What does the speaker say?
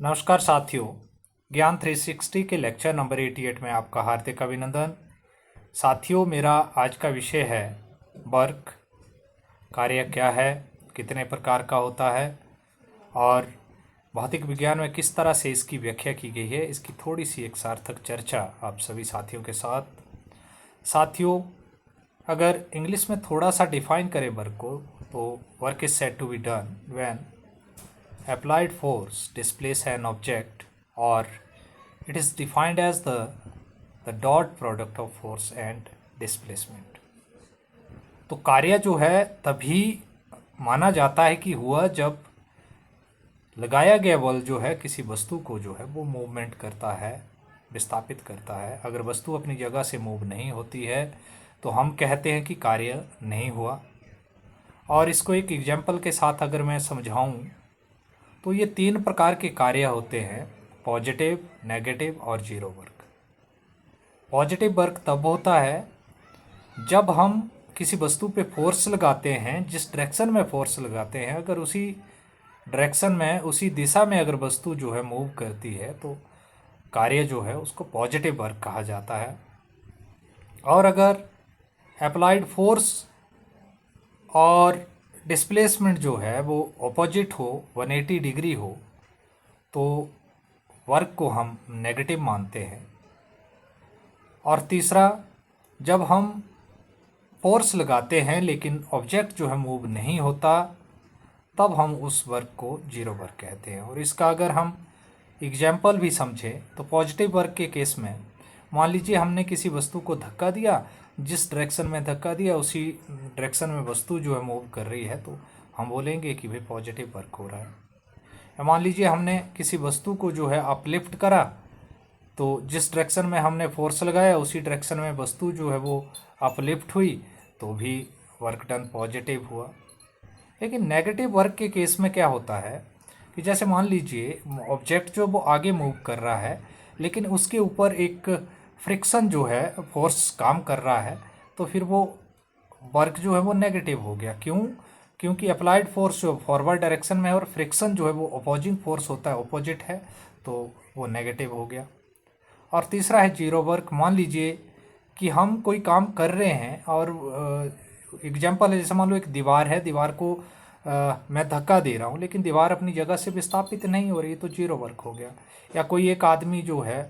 नमस्कार साथियों। ज्ञान 360 के लेक्चर नंबर 88 में आपका हार्दिक अभिनंदन। साथियों, मेरा आज का विषय है वर्क। कार्य क्या है, कितने प्रकार का होता है और भौतिक विज्ञान में किस तरह से इसकी व्याख्या की गई है, इसकी थोड़ी सी एक सार्थक चर्चा आप सभी साथियों के साथ। साथियों, अगर इंग्लिश में थोड़ा सा डिफाइन करें वर्क को, तो work is said to be done when applied force displace an object, or it is defined as the dot product of force and displacement। तो कार्य जो है तभी माना जाता है कि हुआ जब लगाया गया बल जो है किसी वस्तु को जो है वो मूवमेंट करता है, विस्थापित करता है। अगर वस्तु अपनी जगह से मूव नहीं होती है तो हम कहते हैं कि कार्य नहीं हुआ। और इसको एक एग्जाम्पल के साथ अगर मैं समझाऊं तो ये तीन प्रकार के कार्य होते हैं: पॉजिटिव, नेगेटिव और जीरो वर्क। पॉजिटिव वर्क तब होता है जब हम किसी वस्तु पे फोर्स लगाते हैं, जिस डायरेक्शन में फोर्स लगाते हैं, अगर उसी डायरेक्शन में, उसी दिशा में अगर वस्तु जो है मूव करती है तो कार्य जो है उसको पॉजिटिव वर्क कहा जाता है। और अगर अप्लाइड फोर्स और डिस्प्लेसमेंट जो है वो ऑपोजिट हो, 180 डिग्री हो, तो वर्क को हम नेगेटिव मानते हैं। और तीसरा, जब हम फोर्स लगाते हैं लेकिन ऑब्जेक्ट जो है मूव नहीं होता, तब हम उस वर्क को जीरो वर्क कहते हैं। और इसका अगर हम एग्जाम्पल भी समझें तो पॉजिटिव वर्क के केस में मान लीजिए हमने किसी वस्तु को धक्का दिया, जिस डायरेक्शन में धक्का दिया उसी डायरेक्शन में वस्तु जो है मूव कर रही है, तो हम बोलेंगे कि भाई पॉजिटिव वर्क हो रहा है। या मान लीजिए हमने किसी वस्तु को जो है अपलिफ्ट करा, तो जिस डायरेक्शन में हमने फोर्स लगाया उसी डायरेक्शन में वस्तु जो है वो अपलिफ्ट हुई, तो भी वर्क डन पॉजिटिव हुआ। लेकिन नेगेटिव वर्क के केस में क्या होता है कि जैसे मान लीजिए ऑब्जेक्ट जो वो आगे मूव कर रहा है लेकिन उसके ऊपर एक फ्रिक्शन जो है, फोर्स काम कर रहा है, तो फिर वो वर्क जो है वो नेगेटिव हो गया। क्यों? क्योंकि अप्लाइड फोर्स जो फॉरवर्ड डायरेक्शन में है और फ्रिक्शन जो है वो अपोजिंग फोर्स होता है, अपोजिट है, तो वो नेगेटिव हो गया। और तीसरा है जीरो वर्क। मान लीजिए कि हम कोई काम कर रहे हैं और एग्जाम्पल है, जैसे मान लो एक दीवार है, दीवार को मैं धक्का दे रहा हूँ लेकिन दीवार अपनी जगह से विस्थापित नहीं हो रही, तो जीरो वर्क हो गया। या कोई एक आदमी जो है